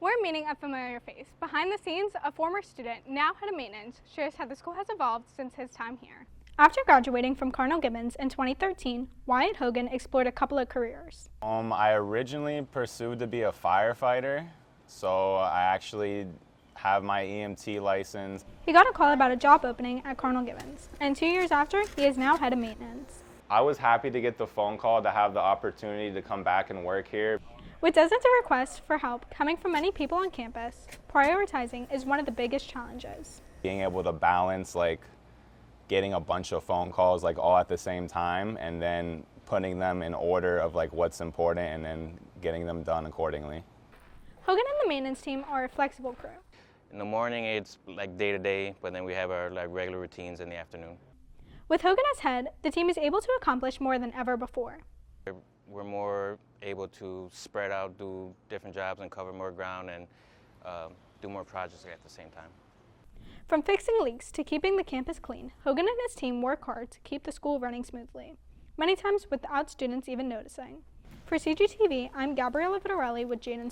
We're meeting a familiar face. Behind the scenes, a former student, now head of maintenance, shares how the school has evolved since his time here. After graduating from Cardinal Gibbons in 2013, Wyatt Hogan explored a couple of careers. I originally pursued to be a firefighter, so I actually have my EMT license. He got a call about a job opening at Cardinal Gibbons, and 2 years after, he is now head of maintenance. I was happy to get the phone call to have the opportunity to come back and work here. With dozens of requests for help coming from many people on campus, prioritizing is one of the biggest challenges. Being able to balance getting a bunch of phone calls all at the same time and then putting them in order of what's important and then getting them done accordingly. Hogan and the maintenance team are a flexible crew. In the morning it's day to day, but then we have our regular routines in the afternoon. With Hogan as head, the team is able to accomplish more than ever before. We're more able to spread out, do different jobs and cover more ground and do more projects at the same time. From fixing leaks to keeping the campus clean, Hogan and his team work hard to keep the school running smoothly, many times without students even noticing. For CGTV, I'm Gabriella Vitarelli with Jaiden.